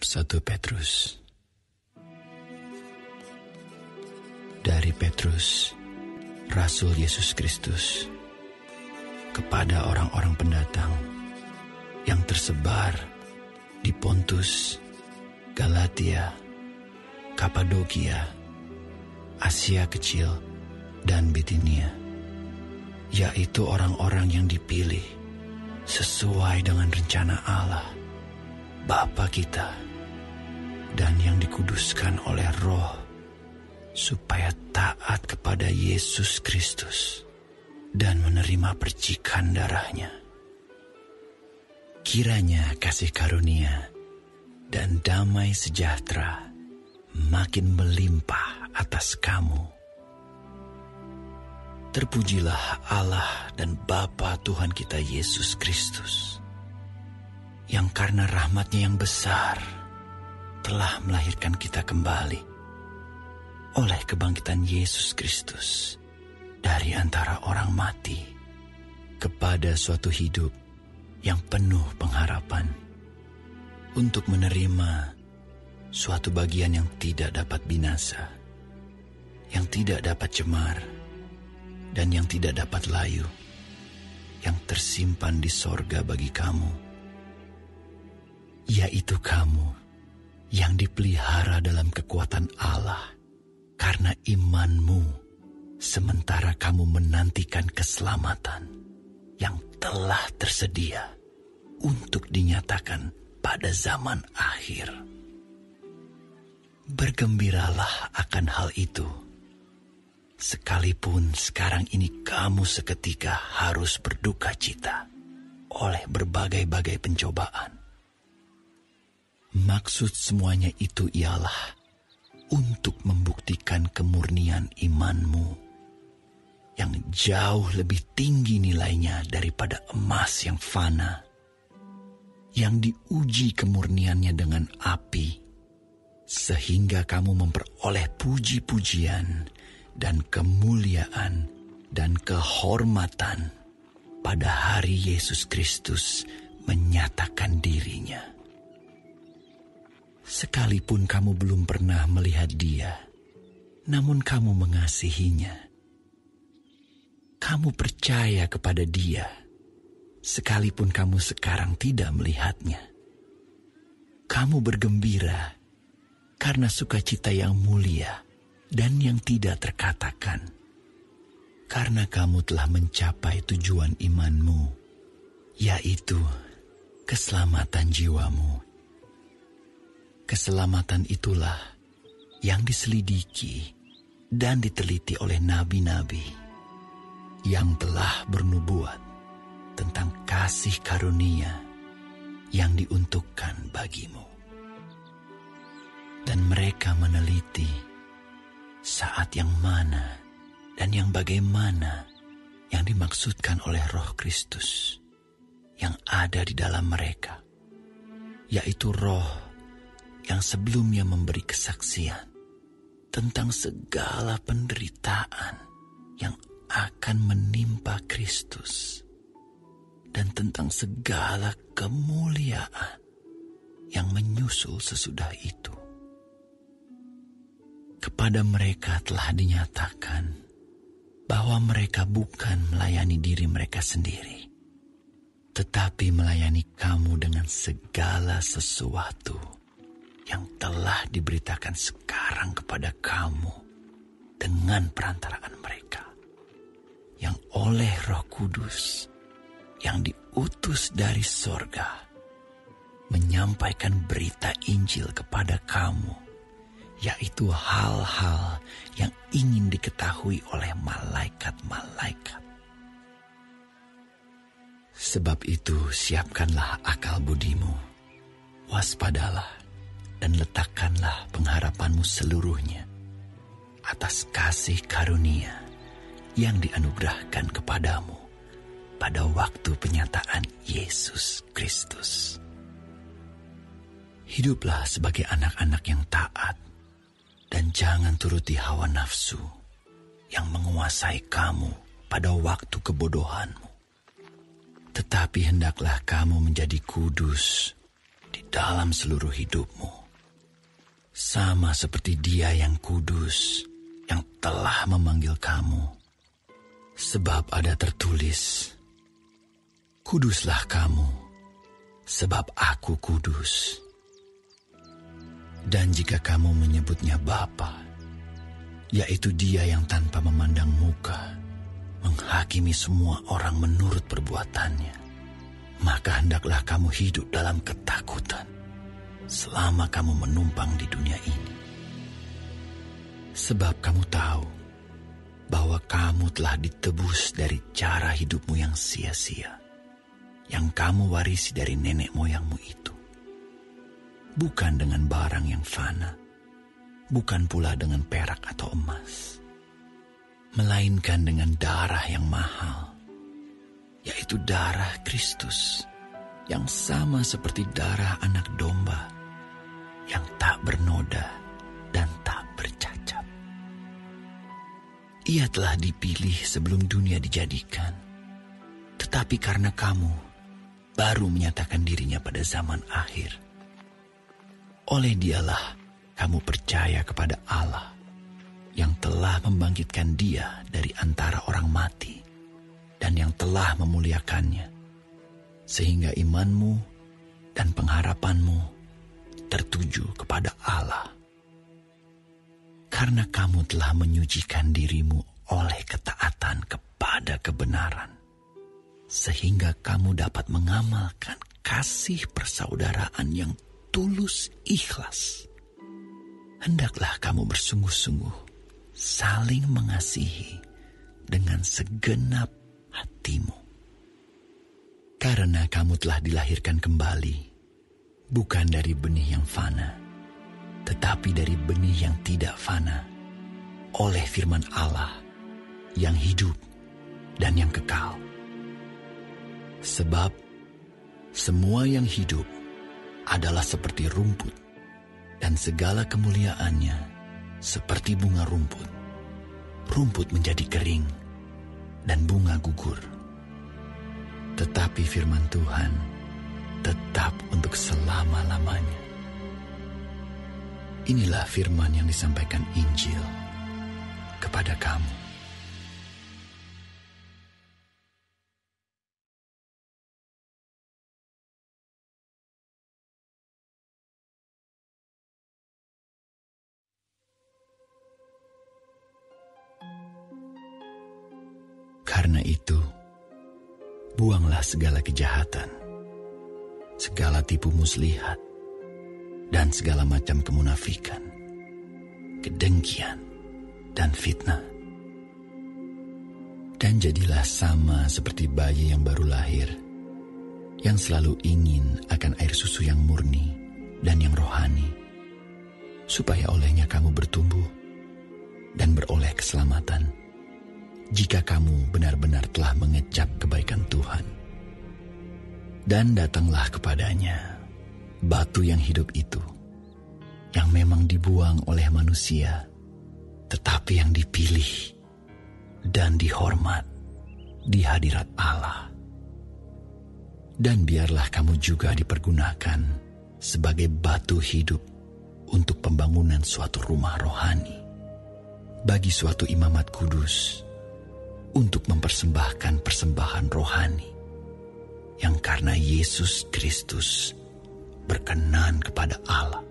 1 Petrus. Dari Petrus, Rasul Yesus Kristus, kepada orang-orang pendatang yang tersebar di Pontus, Galatia, Kapadokia, Asia Kecil, dan Bitinia, yaitu orang-orang yang dipilih sesuai dengan rencana Allah, Bapa kita, dan yang dikuduskan oleh Roh, supaya taat kepada Yesus Kristus dan menerima percikan darahnya. Kiranya kasih karunia dan damai sejahtera makin melimpah atas kamu. Terpujilah Allah dan Bapa Tuhan kita Yesus Kristus, yang karena rahmat-Nya yang besar telah melahirkan kita kembali oleh kebangkitan Yesus Kristus dari antara orang mati kepada suatu hidup yang penuh pengharapan, untuk menerima suatu bagian yang tidak dapat binasa, yang tidak dapat cemar, dan yang tidak dapat layu, yang tersimpan di sorga bagi kamu, yaitu kamu yang dipelihara dalam kekuatan Allah karena imanmu, sementara kamu menantikan keselamatan yang telah tersedia untuk dinyatakan pada zaman akhir. Bergembiralah akan hal itu, sekalipun sekarang ini kamu seketika harus berduka cita oleh berbagai-bagai pencobaan. Maksud semuanya itu ialah untuk membuktikan kemurnian imanmu, yang jauh lebih tinggi nilainya daripada emas yang fana, yang diuji kemurniannya dengan api, sehingga kamu memperoleh puji-pujian dan kemuliaan dan kehormatan pada hari Yesus Kristus menyatakan dirinya. Sekalipun kamu belum pernah melihat Dia, namun kamu mengasihinya. Kamu percaya kepada Dia, sekalipun kamu sekarang tidak melihatnya. Kamu bergembira karena sukacita yang mulia dan yang tidak terkatakan, karena kamu telah mencapai tujuan imanmu, yaitu keselamatan jiwamu. Keselamatan itulah yang diselidiki dan diteliti oleh nabi-nabi yang telah bernubuat tentang kasih karunia yang diuntukkan bagimu. Dan mereka meneliti saat yang mana dan yang bagaimana yang dimaksudkan oleh Roh Kristus yang ada di dalam mereka, yaitu Roh yang sebelumnya memberi kesaksian tentang segala penderitaan yang akan menimpa Kristus dan tentang segala kemuliaan yang menyusul sesudah itu. Kepada mereka telah dinyatakan bahwa mereka bukan melayani diri mereka sendiri, tetapi melayani kamu dengan segala sesuatu yang telah diberitakan sekarang kepada kamu dengan perantaraan mereka, yang oleh Roh Kudus yang diutus dari sorga menyampaikan berita Injil kepada kamu, yaitu hal-hal yang ingin diketahui oleh malaikat-malaikat. Sebab itu siapkanlah akal budimu, waspadalah, dan letakkanlah pengharapanmu seluruhnya atas kasih karunia yang dianugerahkan kepadamu pada waktu penyataan Yesus Kristus. Hiduplah sebagai anak-anak yang taat, dan jangan turuti hawa nafsu yang menguasai kamu pada waktu kebodohanmu. Tetapi hendaklah kamu menjadi kudus di dalam seluruh hidupmu, sama seperti Dia yang kudus, yang telah memanggil kamu. Sebab ada tertulis, kuduslah kamu, sebab aku kudus. Dan jika kamu menyebutnya Bapa, yaitu Dia yang tanpa memandang muka, menghakimi semua orang menurut perbuatannya, maka hendaklah kamu hidup dalam ketakutan selama kamu menumpang di dunia ini. Sebab kamu tahu bahwa kamu telah ditebus dari cara hidupmu yang sia-sia, yang kamu warisi dari nenek moyangmu itu. Bukan dengan barang yang fana, bukan pula dengan perak atau emas, melainkan dengan darah yang mahal, yaitu darah Kristus, yang sama seperti darah anak domba, yang tak bernoda dan tak bercacat. Ia telah dipilih sebelum dunia dijadikan, tetapi karena kamu baru menyatakan dirinya pada zaman akhir, oleh Dialah kamu percaya kepada Allah yang telah membangkitkan Dia dari antara orang mati dan yang telah memuliakannya, sehingga imanmu dan pengharapanmu tertuju kepada Allah. Karena kamu telah menyucikan dirimu oleh ketaatan kepada kebenaran, sehingga kamu dapat mengamalkan kasih persaudaraan yang tulus ikhlas. Hendaklah kamu bersungguh-sungguh saling mengasihi dengan segenap hatimu. Karena kamu telah dilahirkan kembali, bukan dari benih yang fana, tetapi dari benih yang tidak fana, oleh firman Allah yang hidup dan yang kekal. Sebab semua yang hidup adalah seperti rumput, dan segala kemuliaannya seperti bunga rumput. Rumput menjadi kering, dan bunga gugur. Tetapi firman Tuhan tetap untuk selama-lamanya. Inilah firman yang disampaikan Injil kepada kamu. Karena itu, buanglah segala kejahatan, segala tipu muslihat, dan segala macam kemunafikan, kedengkian, dan fitnah. Dan jadilah sama seperti bayi yang baru lahir, yang selalu ingin akan air susu yang murni dan yang rohani, supaya olehnya kamu bertumbuh dan beroleh keselamatan, jika kamu benar-benar telah mengecap kebaikan Tuhan. Dan datanglah kepadanya batu yang hidup itu, yang memang dibuang oleh manusia, tetapi yang dipilih dan dihormat di hadirat Allah. Dan biarlah kamu juga dipergunakan sebagai batu hidup untuk pembangunan suatu rumah rohani, bagi suatu imamat kudus, untuk mempersembahkan persembahan rohani yang karena Yesus Kristus berkenan kepada Allah.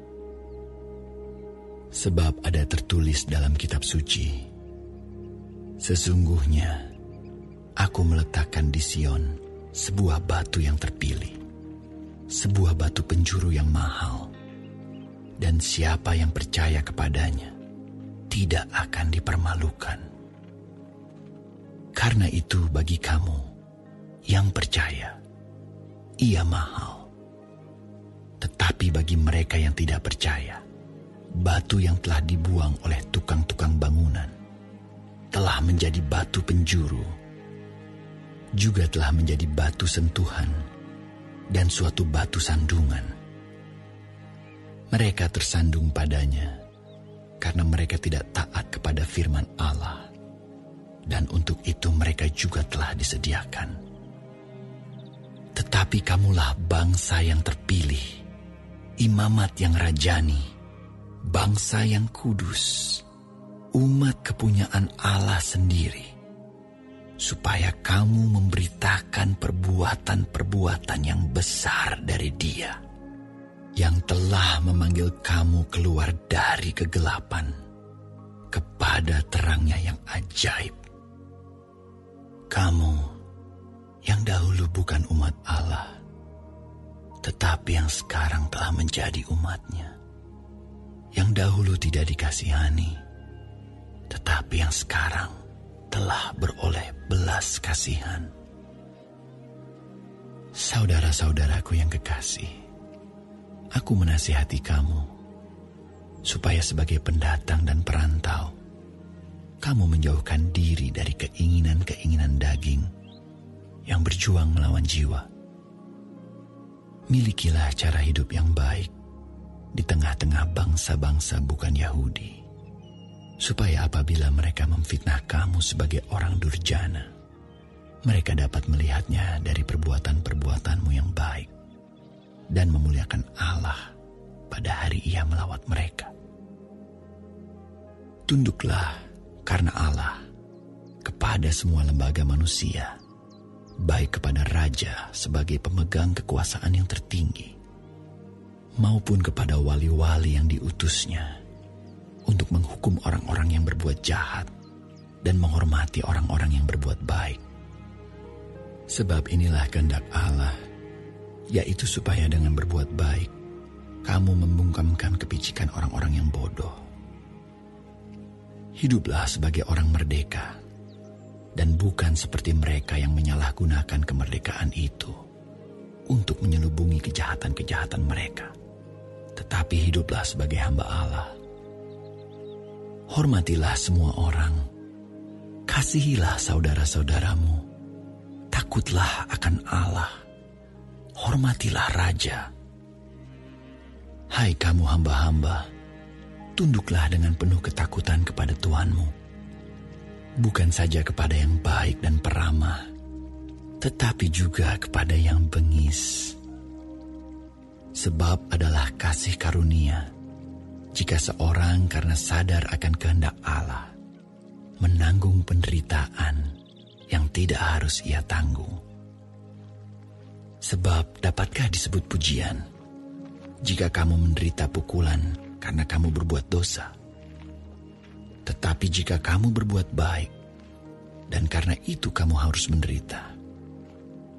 Sebab ada tertulis dalam kitab suci, sesungguhnya aku meletakkan di Sion sebuah batu yang terpilih, sebuah batu penjuru yang mahal, dan siapa yang percaya kepadanya tidak akan dipermalukan. Karena itu bagi kamu yang percaya, ia mahal. Tetapi bagi mereka yang tidak percaya, batu yang telah dibuang oleh tukang-tukang bangunan telah menjadi batu penjuru, juga telah menjadi batu sentuhan dan suatu batu sandungan. Mereka tersandung padanya karena mereka tidak taat kepada firman Allah, dan untuk itu mereka juga telah disediakan. Tetapi kamulah bangsa yang terpilih, imamat yang rajani, bangsa yang kudus, umat kepunyaan Allah sendiri, supaya kamu memberitakan perbuatan-perbuatan yang besar dari Dia, yang telah memanggil kamu keluar dari kegelapan kepada terangnya yang ajaib. Kamu yang dahulu bukan umat Allah, tetapi yang sekarang telah menjadi umat-Nya, yang dahulu tidak dikasihani, tetapi yang sekarang telah beroleh belas kasihan. Saudara-saudaraku yang kekasih, aku menasihati kamu, supaya sebagai pendatang dan perantau, kamu menjauhkan diri dari keinginan-keinginan daging yang berjuang melawan jiwa. Milikilah cara hidup yang baik di tengah-tengah bangsa-bangsa bukan Yahudi, supaya apabila mereka memfitnah kamu sebagai orang durjana, mereka dapat melihatnya dari perbuatan-perbuatanmu yang baik dan memuliakan Allah pada hari Ia melawat mereka. Tunduklah karena Allah kepada semua lembaga manusia, baik kepada raja sebagai pemegang kekuasaan yang tertinggi, maupun kepada wali-wali yang diutusnya untuk menghukum orang-orang yang berbuat jahat dan menghormati orang-orang yang berbuat baik. Sebab inilah kehendak Allah, yaitu supaya dengan berbuat baik, kamu membungkamkan kepicikan orang-orang yang bodoh. Hiduplah sebagai orang merdeka, dan bukan seperti mereka yang menyalahgunakan kemerdekaan itu untuk menyelubungi kejahatan-kejahatan mereka, tetapi hiduplah sebagai hamba Allah. Hormatilah semua orang, kasihilah saudara-saudaramu, takutlah akan Allah, hormatilah raja. Hai kamu hamba-hamba, tunduklah dengan penuh ketakutan kepada Tuhanmu, bukan saja kepada yang baik dan peramah, tetapi juga kepada yang bengis. Sebab adalah kasih karunia jika seorang karena sadar akan kehendak Allah menanggung penderitaan yang tidak harus ia tanggung. Sebab dapatkah disebut pujian jika kamu menderita pukulan karena kamu berbuat dosa? Tetapi jika kamu berbuat baik, dan karena itu kamu harus menderita,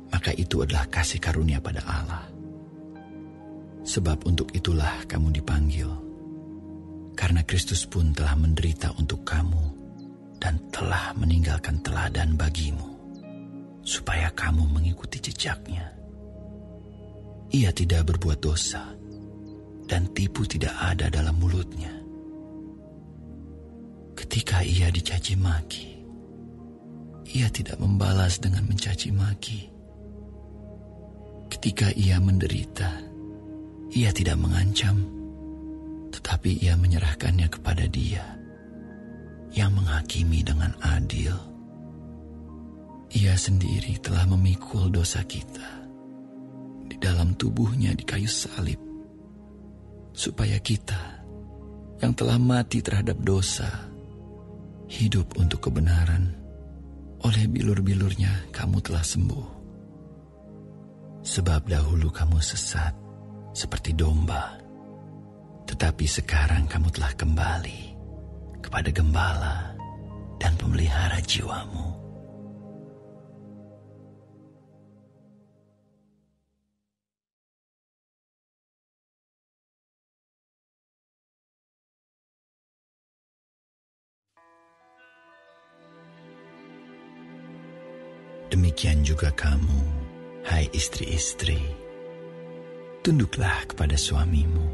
maka itu adalah kasih karunia pada Allah. Sebab untuk itulah kamu dipanggil, karena Kristus pun telah menderita untuk kamu, dan telah meninggalkan teladan bagimu, supaya kamu mengikuti jejaknya. Ia tidak berbuat dosa, dan tipu tidak ada dalam mulutnya. Ketika ia dicaci maki, ia tidak membalas dengan mencaci maki. Ketika ia menderita, ia tidak mengancam, tetapi ia menyerahkannya kepada Dia yang menghakimi dengan adil. Ia sendiri telah memikul dosa kita di dalam tubuhnya di kayu salib, supaya kita yang telah mati terhadap dosa hidup untuk kebenaran. Oleh bilur-bilurnya kamu telah sembuh. Sebab dahulu kamu sesat seperti domba, tetapi sekarang kamu telah kembali kepada Gembala dan Pemelihara jiwamu. Demikian juga kamu, hai istri-istri, tunduklah kepada suamimu,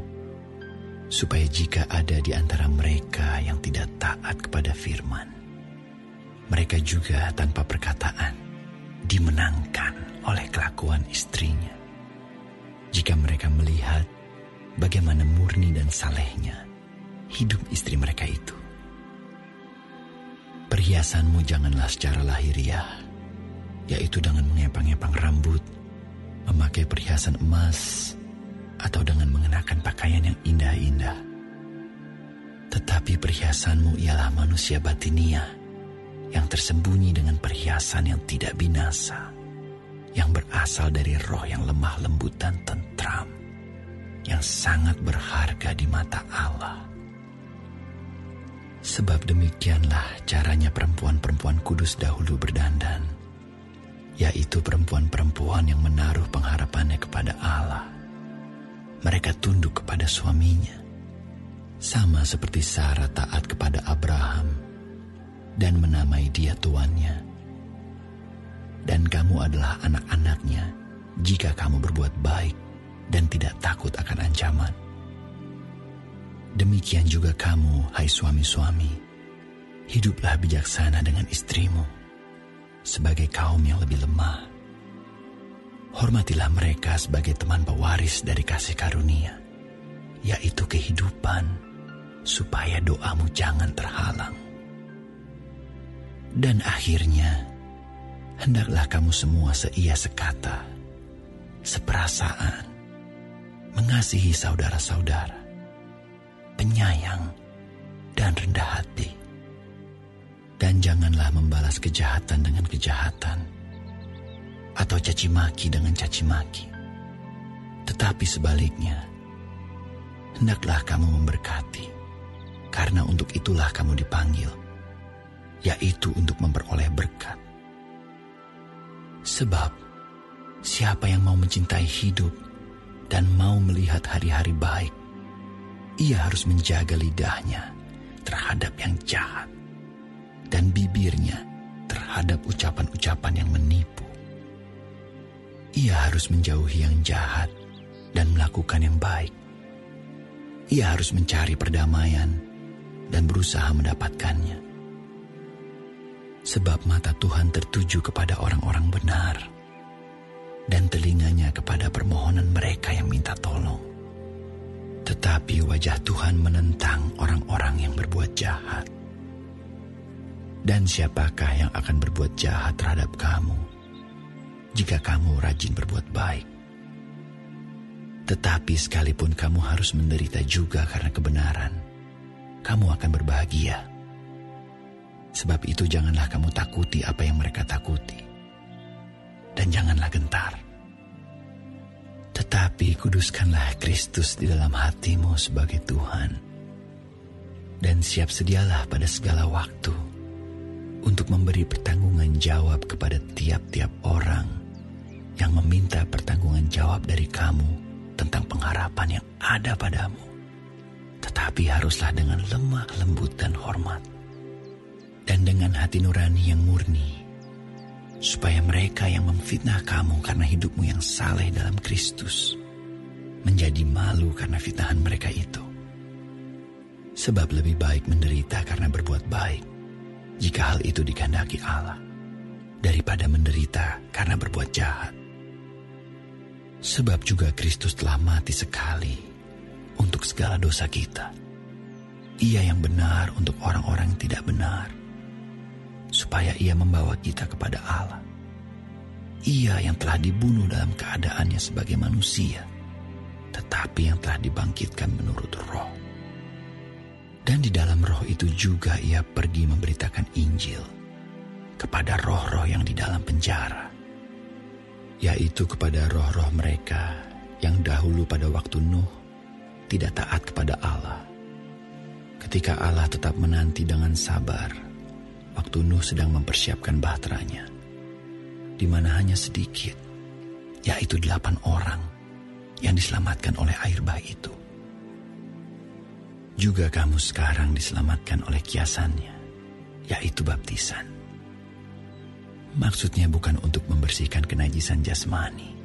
supaya jika ada di antara mereka yang tidak taat kepada firman, mereka juga tanpa perkataan dimenangkan oleh kelakuan istrinya. Jika mereka melihat bagaimana murni dan salehnya hidup istri mereka itu. Perhiasanmu janganlah secara lahiriah, yaitu dengan mengepang-epang rambut, memakai perhiasan emas, atau dengan mengenakan pakaian yang indah-indah. Tetapi perhiasanmu ialah manusia batiniah yang tersembunyi dengan perhiasan yang tidak binasa, yang berasal dari roh yang lemah lembut dan tentram, yang sangat berharga di mata Allah. Sebab demikianlah caranya perempuan-perempuan kudus dahulu berdandan, yaitu perempuan-perempuan yang menaruh pengharapannya kepada Allah. Mereka tunduk kepada suaminya, sama seperti Sarah taat kepada Abraham dan menamai dia tuannya. Dan kamu adalah anak-anaknya jika kamu berbuat baik dan tidak takut akan ancaman. Demikian juga kamu, hai suami-suami, hiduplah bijaksana dengan istrimu, sebagai kaum yang lebih lemah. Hormatilah mereka sebagai teman pewaris dari kasih karunia, yaitu kehidupan, supaya doamu jangan terhalang. Dan akhirnya, hendaklah kamu semua seia sekata, seperasaan, mengasihi saudara-saudara, penyayang, dan rendah hati. Dan janganlah membalas kejahatan dengan kejahatan, atau caci maki dengan caci maki. Tetapi sebaliknya, hendaklah kamu memberkati, karena untuk itulah kamu dipanggil, yaitu untuk memperoleh berkat. Sebab, siapa yang mau mencintai hidup dan mau melihat hari-hari baik, ia harus menjaga lidahnya terhadap yang jahat dan bibirnya terhadap ucapan-ucapan yang menipu. Ia harus menjauhi yang jahat dan melakukan yang baik. Ia harus mencari perdamaian dan berusaha mendapatkannya. Sebab mata Tuhan tertuju kepada orang-orang benar, dan telinganya kepada permohonan mereka yang minta tolong. Tetapi wajah Tuhan menentang orang-orang yang berbuat jahat. Dan siapakah yang akan berbuat jahat terhadap kamu, jika kamu rajin berbuat baik? Tetapi sekalipun kamu harus menderita juga karena kebenaran, kamu akan berbahagia. Sebab itu janganlah kamu takuti apa yang mereka takuti, dan janganlah gentar. Tetapi kuduskanlah Kristus di dalam hatimu sebagai Tuhan, dan siap sedialah pada segala waktu untuk memberi pertanggungan jawab kepada tiap-tiap orang yang meminta pertanggungan jawab dari kamu tentang pengharapan yang ada padamu. Tetapi haruslah dengan lemah lembut dan hormat, dan dengan hati nurani yang murni, supaya mereka yang memfitnah kamu karena hidupmu yang saleh dalam Kristus menjadi malu karena fitnahan mereka itu. Sebab lebih baik menderita karena berbuat baik, jika hal itu dikehendaki Allah, daripada menderita karena berbuat jahat. Sebab juga Kristus telah mati sekali untuk segala dosa kita. Ia yang benar untuk orang-orang yang tidak benar, supaya ia membawa kita kepada Allah. Ia yang telah dibunuh dalam keadaannya sebagai manusia, tetapi yang telah dibangkitkan menurut roh. Dan di dalam roh itu juga ia pergi memberitakan Injil kepada roh-roh yang di dalam penjara, yaitu kepada roh-roh mereka yang dahulu pada waktu Nuh tidak taat kepada Allah, ketika Allah tetap menanti dengan sabar waktu Nuh sedang mempersiapkan bahteranya, di mana hanya sedikit, yaitu 8 orang yang diselamatkan oleh air bah itu. Juga kamu sekarang diselamatkan oleh kiasannya, yaitu baptisan. Maksudnya bukan untuk membersihkan kenajisan jasmani,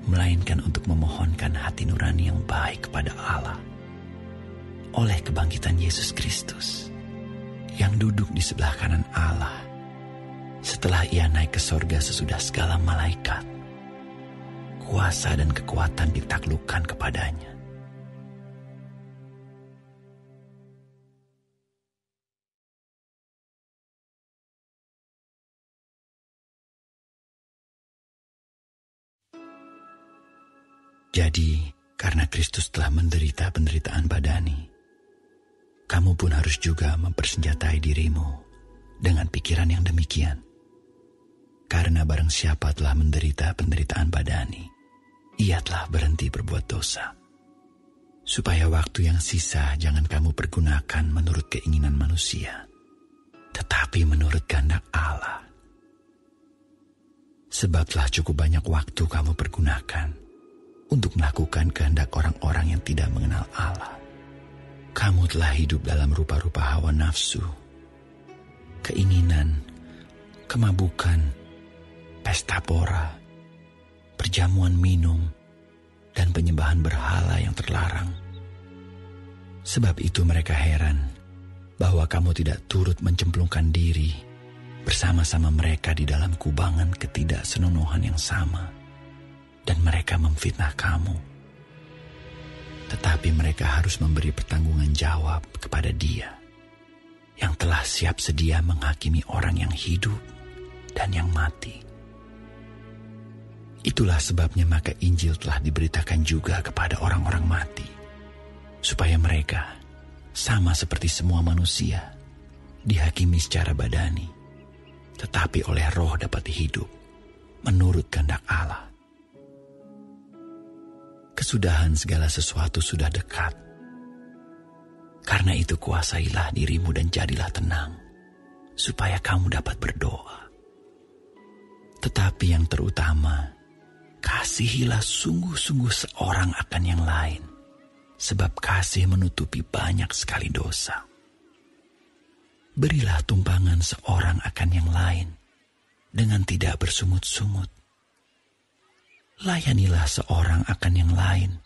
melainkan untuk memohonkan hati nurani yang baik kepada Allah oleh kebangkitan Yesus Kristus yang duduk di sebelah kanan Allah setelah ia naik ke sorga sesudah segala malaikat, kuasa dan kekuatan ditaklukkan kepadanya. Jadi, karena Kristus telah menderita penderitaan badani, kamu pun harus juga mempersenjatai dirimu dengan pikiran yang demikian. Karena barang siapa telah menderita penderitaan badani, ia telah berhenti berbuat dosa. Supaya waktu yang sisa jangan kamu pergunakan menurut keinginan manusia, tetapi menurut kehendak Allah. Sebab telah cukup banyak waktu kamu pergunakan untuk melakukan kehendak orang-orang yang tidak mengenal Allah. Kamu telah hidup dalam rupa-rupa hawa nafsu, keinginan, kemabukan, pesta pora, perjamuan minum, dan penyembahan berhala yang terlarang. Sebab itu mereka heran bahwa kamu tidak turut mencemplungkan diri bersama-sama mereka di dalam kubangan ketidaksenonohan yang sama, dan mereka memfitnah kamu. Tetapi mereka harus memberi pertanggungan jawab kepada Dia yang telah siap sedia menghakimi orang yang hidup dan yang mati. Itulah sebabnya maka Injil telah diberitakan juga kepada orang-orang mati, supaya mereka, sama seperti semua manusia, dihakimi secara badani, tetapi oleh Roh dapat hidup menurut kehendak Allah. Kesudahan segala sesuatu sudah dekat. Karena itu kuasailah dirimu dan jadilah tenang, supaya kamu dapat berdoa. Tetapi yang terutama, kasihilah sungguh-sungguh seorang akan yang lain, sebab kasih menutupi banyak sekali dosa. Berilah tumpangan seorang akan yang lain dengan tidak bersungut-sungut. Layanilah seorang akan yang lain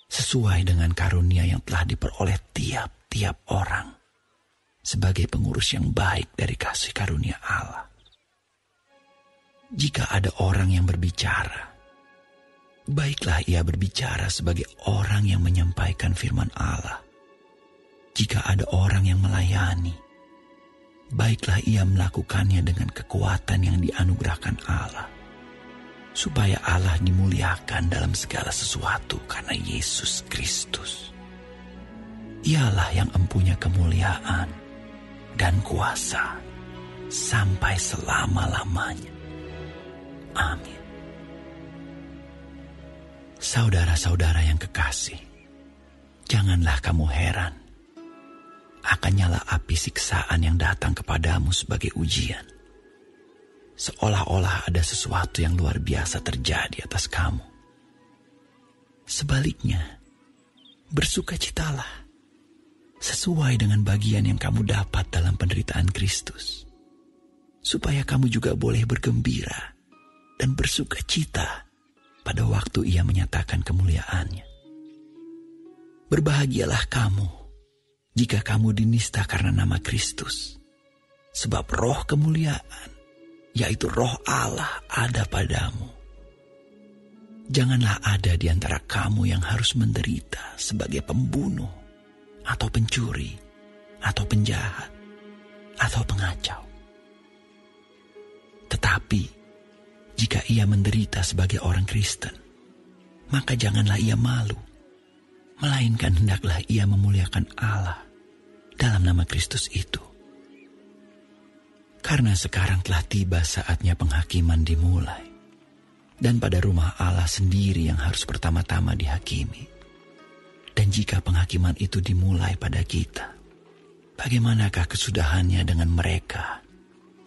sesuai dengan karunia yang telah diperoleh tiap-tiap orang sebagai pengurus yang baik dari kasih karunia Allah. Jika ada orang yang berbicara, baiklah ia berbicara sebagai orang yang menyampaikan firman Allah. Jika ada orang yang melayani, baiklah ia melakukannya dengan kekuatan yang dianugerahkan Allah, supaya Allah dimuliakan dalam segala sesuatu karena Yesus Kristus. Ialah yang empunya kemuliaan dan kuasa sampai selama-lamanya. Amin. Saudara-saudara yang kekasih, janganlah kamu heran akan nyala api siksaan yang datang kepadamu sebagai ujian, seolah-olah ada sesuatu yang luar biasa terjadi atas kamu. Sebaliknya, bersukacitalah sesuai dengan bagian yang kamu dapat dalam penderitaan Kristus, supaya kamu juga boleh bergembira dan bersukacita pada waktu Ia menyatakan kemuliaannya. Berbahagialah kamu jika kamu dinista karena nama Kristus, sebab roh kemuliaan, yaitu roh Allah, ada padamu. Janganlah ada di antara kamu yang harus menderita sebagai pembunuh, atau pencuri, atau penjahat, atau pengacau. Tetapi jika ia menderita sebagai orang Kristen, maka janganlah ia malu, melainkan hendaklah ia memuliakan Allah dalam nama Kristus itu. Karena sekarang telah tiba saatnya penghakiman dimulai, dan pada rumah Allah sendiri yang harus pertama-tama dihakimi. Dan jika penghakiman itu dimulai pada kita, bagaimanakah kesudahannya dengan mereka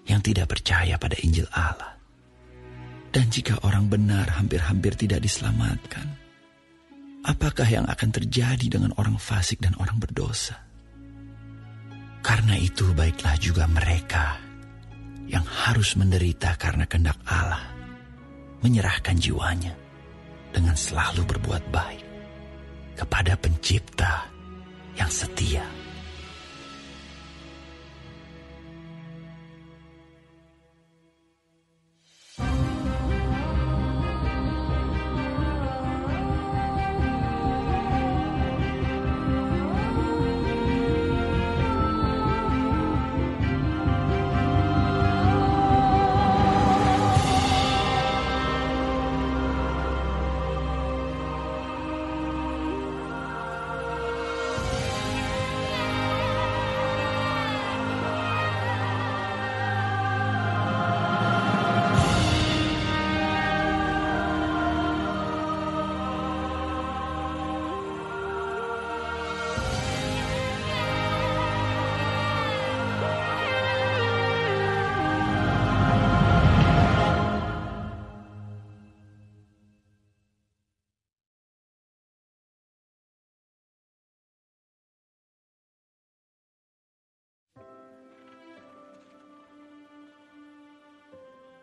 yang tidak percaya pada Injil Allah? Dan jika orang benar hampir-hampir tidak diselamatkan, apakah yang akan terjadi dengan orang fasik dan orang berdosa? Karena itu baiklah juga mereka yang harus menderita karena kehendak Allah menyerahkan jiwanya dengan selalu berbuat baik kepada Pencipta yang setia.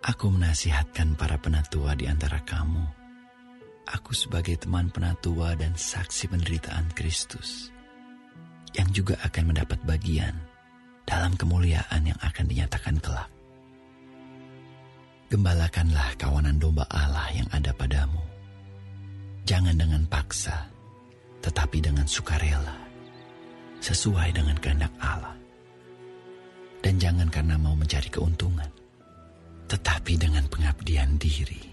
Aku menasihatkan para penatua di antara kamu. Aku sebagai teman penatua dan saksi penderitaan Kristus, yang juga akan mendapat bagian dalam kemuliaan yang akan dinyatakan kelak. Gembalakanlah kawanan domba Allah yang ada padamu. Jangan dengan paksa, tetapi dengan sukarela, sesuai dengan kehendak Allah. Dan jangan karena mau mencari keuntungan, tetapi dengan pengabdian diri.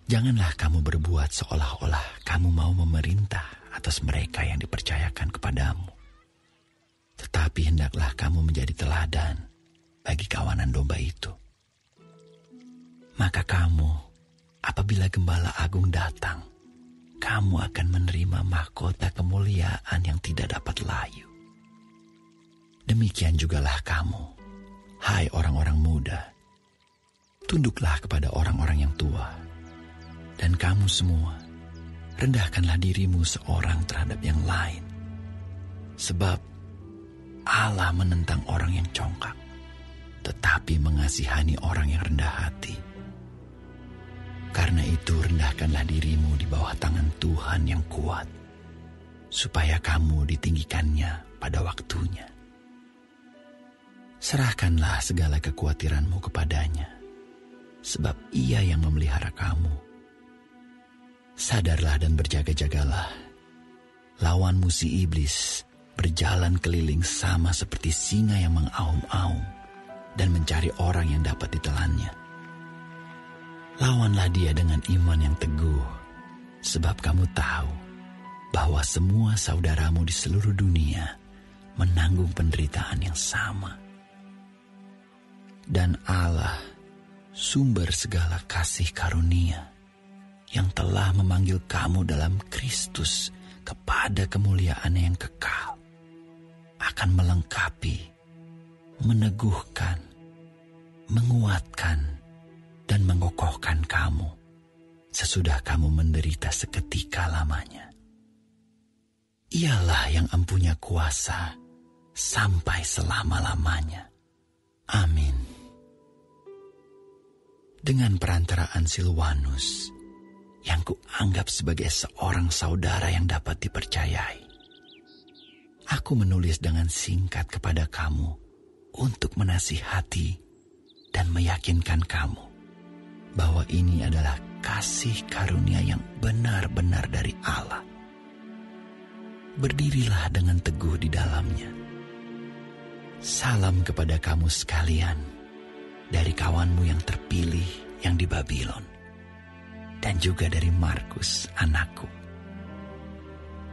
Janganlah kamu berbuat seolah-olah kamu mau memerintah atas mereka yang dipercayakan kepadamu. Tetapi hendaklah kamu menjadi teladan bagi kawanan domba itu. Maka kamu, apabila Gembala Agung datang, kamu akan menerima mahkota kemuliaan yang tidak dapat layu. Demikian jugalah kamu, hai orang-orang muda. Tunduklah kepada orang-orang yang tua. Dan kamu semua, rendahkanlah dirimu seorang terhadap yang lain. Sebab Allah menentang orang yang congkak, tetapi mengasihani orang yang rendah hati. Karena itu rendahkanlah dirimu di bawah tangan Tuhan yang kuat, supaya kamu ditinggikannya pada waktunya. Serahkanlah segala kekhawatiranmu kepadanya, sebab Ia yang memelihara kamu. Sadarlah dan berjaga-jagalah. Lawanmu si iblis berjalan keliling sama seperti singa yang mengaum-aum dan mencari orang yang dapat ditelannya. Lawanlah dia dengan iman yang teguh, sebab kamu tahu bahwa semua saudaramu di seluruh dunia menanggung penderitaan yang sama. Dan Allah, sumber segala kasih karunia, yang telah memanggil kamu dalam Kristus kepada kemuliaan yang kekal, akan melengkapi, meneguhkan, menguatkan, dan mengokohkan kamu sesudah kamu menderita seketika lamanya. Ialah yang empunya kuasa sampai selama-lamanya. Amin. Dengan perantaraan Silwanus, yang kuanggap sebagai seorang saudara yang dapat dipercayai, aku menulis dengan singkat kepada kamu untuk menasihati dan meyakinkan kamu bahwa ini adalah kasih karunia yang benar-benar dari Allah. Berdirilah dengan teguh di dalamnya. Salam kepada kamu sekalian dari kawanmu yang terpilih yang di Babylon, dan juga dari Markus anakku.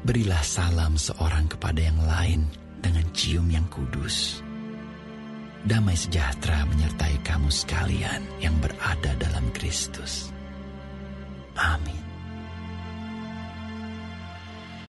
Berilah salam seorang kepada yang lain dengan cium yang kudus. Damai sejahtera menyertai kamu sekalian yang berada dalam Kristus. Amin.